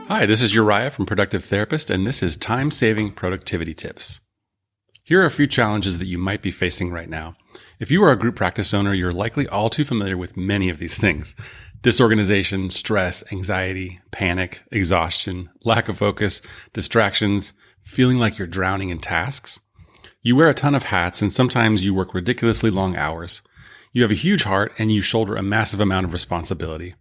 Hi, this is Uriah from Productive Therapist, and this is Time-Saving Productivity Tips. Here are a few challenges that you might be facing right now. If you are a group practice owner, you're likely all too familiar with many of these things. Disorganization, stress, anxiety, panic, exhaustion, lack of focus, distractions, feeling like you're drowning in tasks. You wear a ton of hats, and sometimes you work ridiculously long hours. You have a huge heart, and you shoulder a massive amount of responsibility.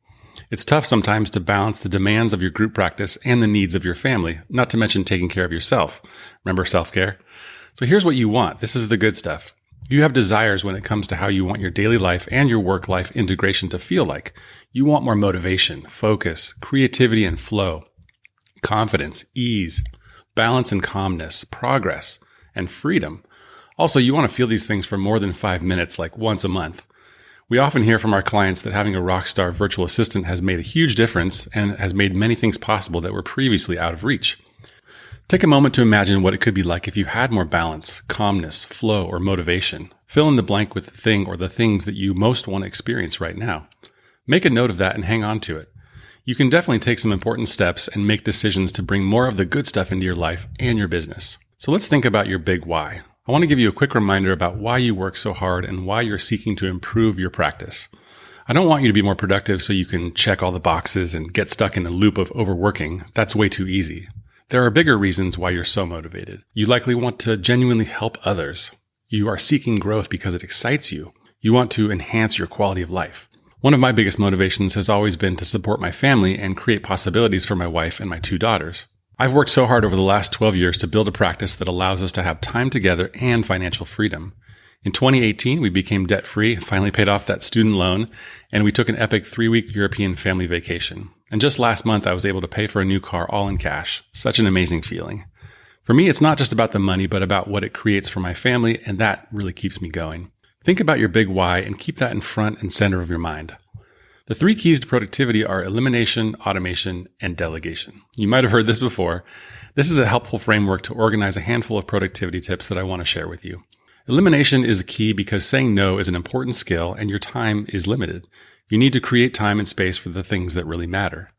It's tough sometimes to balance the demands of your group practice and the needs of your family, not to mention taking care of yourself. Remember self-care? So here's what you want. This is the good stuff. You have desires when it comes to how you want your daily life and your work-life integration to feel like. You want more motivation, focus, creativity and flow, confidence, ease, balance and calmness, progress, and freedom. Also, you want to feel these things for more than 5 minutes, like once a month. We often hear from our clients that having a rockstar virtual assistant has made a huge difference and has made many things possible that were previously out of reach. Take a moment to imagine what it could be like if you had more balance, calmness, flow, or motivation. Fill in the blank with the thing or the things that you most want to experience right now. Make a note of that and hang on to it. You can definitely take some important steps and make decisions to bring more of the good stuff into your life and your business. So let's think about your big why. I want to give you a quick reminder about why you work so hard and why you're seeking to improve your practice. I don't want you to be more productive so you can check all the boxes and get stuck in a loop of overworking. That's way too easy. There are bigger reasons why you're so motivated. You likely want to genuinely help others. You are seeking growth because it excites you. You want to enhance your quality of life. One of my biggest motivations has always been to support my family and create possibilities for my wife and my 2 daughters. I've worked so hard over the last 12 years to build a practice that allows us to have time together and financial freedom. In 2018, we became debt-free, finally paid off that student loan, and we took an epic 3-week European family vacation. And just last month, I was able to pay for a new car all in cash. Such an amazing feeling. For me, it's not just about the money, but about what it creates for my family, and that really keeps me going. Think about your big why and keep that in front and center of your mind. The 3 keys to productivity are elimination, automation, and delegation. You might have heard this before. This is a helpful framework to organize a handful of productivity tips that I want to share with you. Elimination is key because saying no is an important skill and your time is limited. You need to create time and space for the things that really matter.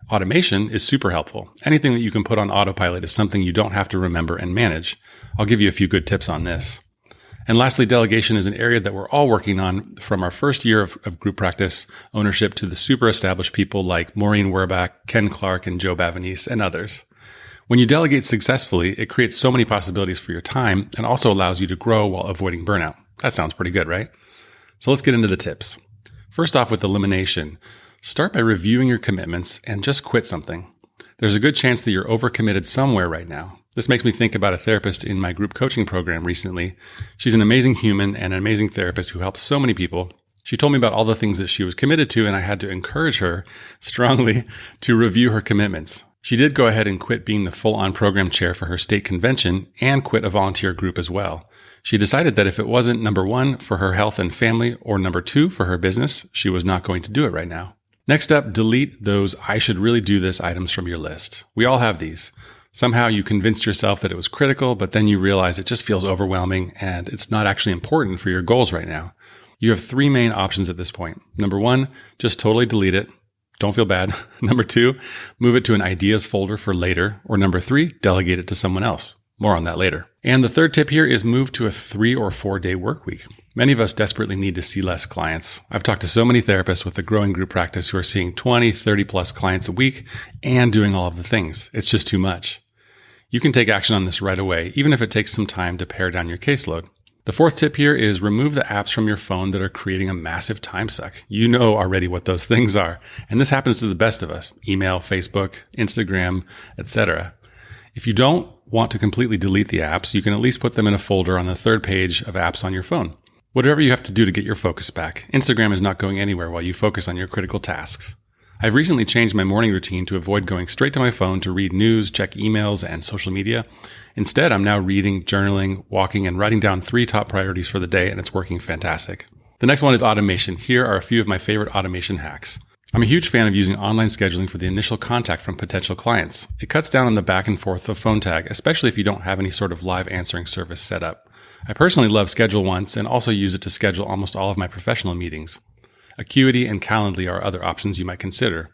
Automation is super helpful. Anything that you can put on autopilot is something you don't have to remember and manage. I'll give you a few good tips on this. And lastly, delegation is an area that we're all working on from our first year of group practice ownership to the super established people like Maureen Werbach, Ken Clark, and Joe Bavanese, and others. When you delegate successfully, it creates so many possibilities for your time and also allows you to grow while avoiding burnout. That sounds pretty good, right? So let's get into the tips. First off with elimination. Start by reviewing your commitments and just quit something. There's a good chance that you're overcommitted somewhere right now. This makes me think about a therapist in my group coaching program recently. She's an amazing human and an amazing therapist who helps so many people. She told me about all the things that she was committed to, and I had to encourage her strongly to review her commitments. She did go ahead and quit being the full-on program chair for her state convention and quit a volunteer group as well. She decided that if it wasn't number 1 for her health and family or number 2 for her business, she was not going to do it right now. Next up, delete those I should really do this items from your list. We all have these. Somehow you convinced yourself that it was critical, but then you realize it just feels overwhelming and it's not actually important for your goals right now. You have 3 main options at this point. Number 1, just totally delete it. Don't feel bad. Number 2, move it to an ideas folder for later. Or number 3, delegate it to someone else. More on that later. And the third tip here is move to a 3 or 4 day work week. Many of us desperately need to see less clients. I've talked to so many therapists with a growing group practice who are seeing 20, 30 plus clients a week and doing all of the things. It's just too much. You can take action on this right away, even if it takes some time to pare down your caseload. The fourth tip here is remove the apps from your phone that are creating a massive time suck. You know already what those things are. And this happens to the best of us. Email, Facebook, Instagram, etc. If you don't want to completely delete the apps, you can at least put them in a folder on the 3rd page of apps on your phone. Whatever you have to do to get your focus back. Instagram is not going anywhere while you focus on your critical tasks. I've recently changed my morning routine to avoid going straight to my phone to read news, check emails, and social media. Instead, I'm now reading, journaling, walking, and writing down 3 top priorities for the day, and it's working fantastic. The next one is automation. Here are a few of my favorite automation hacks. I'm a huge fan of using online scheduling for the initial contact from potential clients. It cuts down on the back and forth of phone tag, especially if you don't have any sort of live answering service set up. I personally love Schedule Once and also use it to schedule almost all of my professional meetings. Acuity and Calendly are other options you might consider.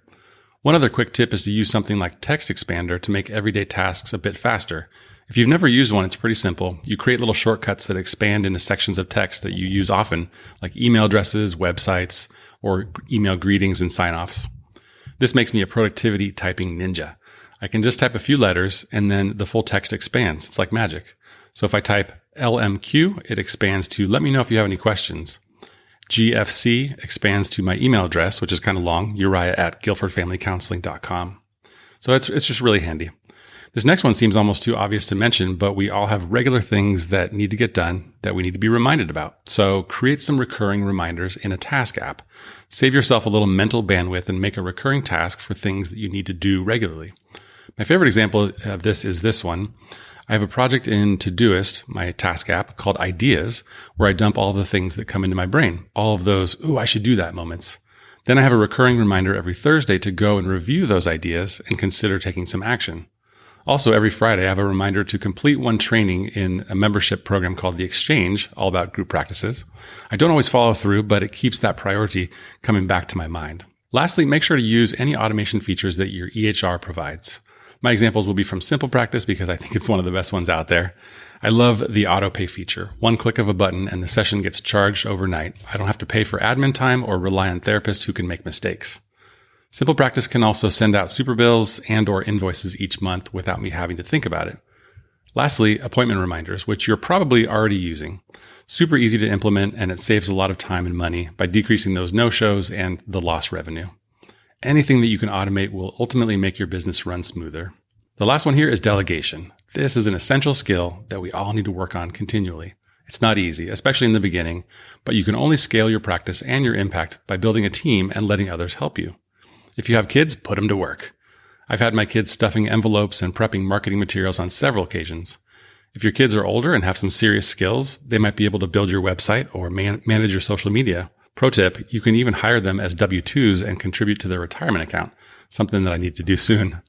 One other quick tip is to use something like Text Expander to make everyday tasks a bit faster. If you've never used one, it's pretty simple. You create little shortcuts that expand into sections of text that you use often, like email addresses, websites, or email greetings and sign-offs. This makes me a productivity typing ninja. I can just type a few letters and then the full text expands. It's like magic. So if I type LMQ, it expands to let me know if you have any questions. GFC expands to my email address, which is kind of long, Uriah@guilfordfamilycounseling.com. So it's just really handy. This next one seems almost too obvious to mention, but we all have regular things that need to get done that we need to be reminded about. So create some recurring reminders in a task app. Save yourself a little mental bandwidth and make a recurring task for things that you need to do regularly. My favorite example of this is this one. I have a project in Todoist, my task app, called Ideas, where I dump all the things that come into my brain, all of those, ooh, I should do that moments. Then I have a recurring reminder every Thursday to go and review those ideas and consider taking some action. Also, every Friday, I have a reminder to complete one training in a membership program called The Exchange, all about group practices. I don't always follow through, but it keeps that priority coming back to my mind. Lastly, make sure to use any automation features that your EHR provides. My examples will be from Simple Practice because I think it's one of the best ones out there. I love the autopay feature. One click of a button and the session gets charged overnight. I don't have to pay for admin time or rely on therapists who can make mistakes. Simple Practice can also send out super bills and or invoices each month without me having to think about it. Lastly, appointment reminders, which you're probably already using. Super easy to implement, and it saves a lot of time and money by decreasing those no-shows and the lost revenue. Anything that you can automate will ultimately make your business run smoother. The last one here is delegation. This is an essential skill that we all need to work on continually. It's not easy, especially in the beginning, but you can only scale your practice and your impact by building a team and letting others help you. If you have kids, put them to work. I've had my kids stuffing envelopes and prepping marketing materials on several occasions. If your kids are older and have some serious skills, they might be able to build your website or manage your social media. Pro tip, you can even hire them as W-2s and contribute to their retirement account, something that I need to do soon.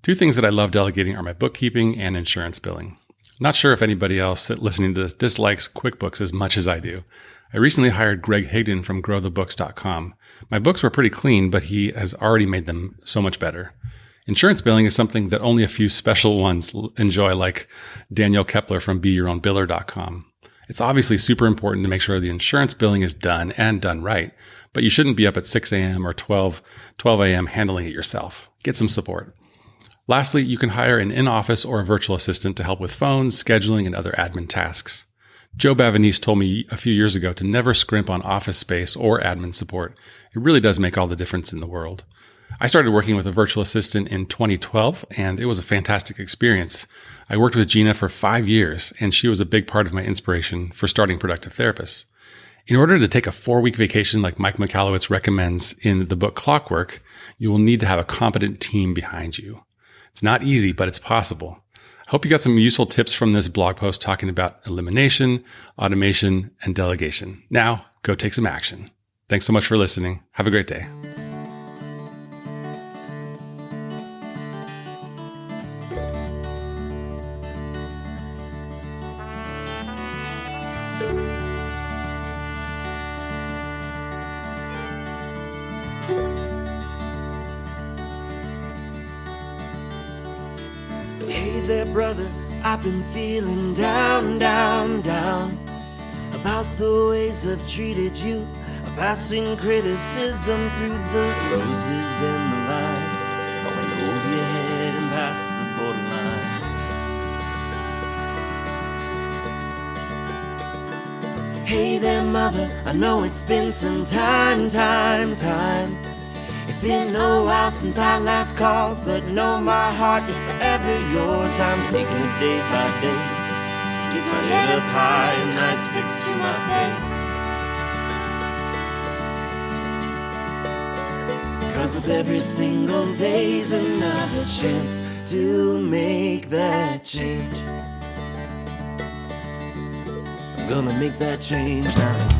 Two things that I love delegating are my bookkeeping and insurance billing. Not sure if anybody else listening to this dislikes QuickBooks as much as I do. I recently hired Greg Higdon from growthebooks.com. My books were pretty clean, but he has already made them so much better. Insurance billing is something that only a few special ones enjoy, like Daniel Kepler from BeYourOwnBiller.com. It's obviously super important to make sure the insurance billing is done and done right, but you shouldn't be up at 6 a.m. or 12 a.m. handling it yourself. Get some support. Lastly, you can hire an in-office or a virtual assistant to help with phones, scheduling, and other admin tasks. Joe Bavanese told me a few years ago to never scrimp on office space or admin support. It really does make all the difference in the world. I started working with a virtual assistant in 2012, and it was a fantastic experience. I worked with Gina for 5 years, and she was a big part of my inspiration for starting Productive Therapists. In order to take a 4-week vacation like Mike Michalowicz recommends in the book Clockwork, you will need to have a competent team behind you. It's not easy, but it's possible. I hope you got some useful tips from this blog post talking about elimination, automation, and delegation. Now, go take some action. Thanks so much for listening. Have a great day. Hey there, brother, I've been feeling down about the ways I've treated you, passing criticism through the roses and the lines. I went over your head and past the borderline. Hey there, mother, I know it's been some time. It's been a while since I last called, but know my heart is forever yours. I'm taking it day by day, get my head up high and eyes fixed to my fate. 'Cause with every single day's another chance to make that change. I'm gonna make that change now.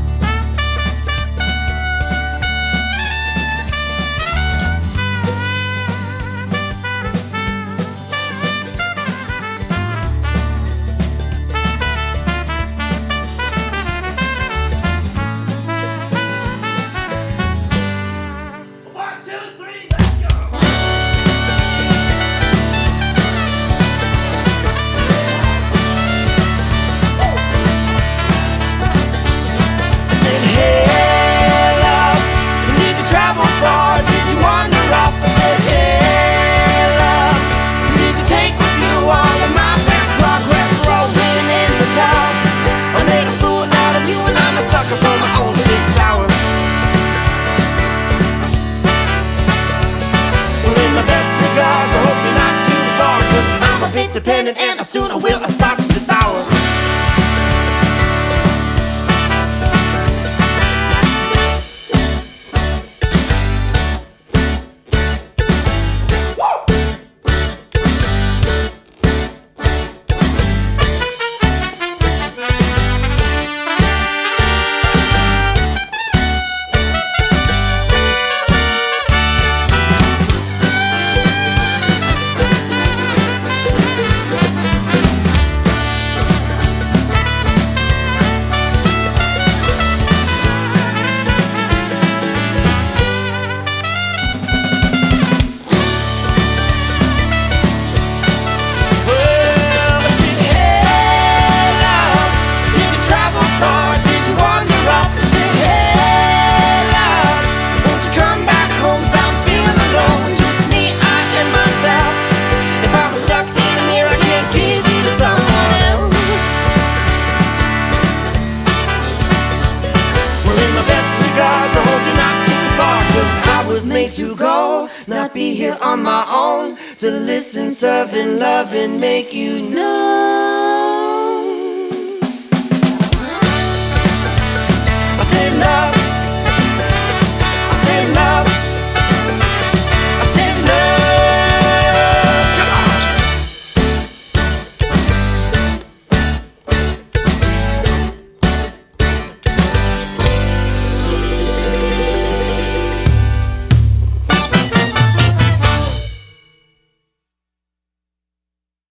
was made to go, not be here on my own, to listen, serve, and love, and make you know. I said love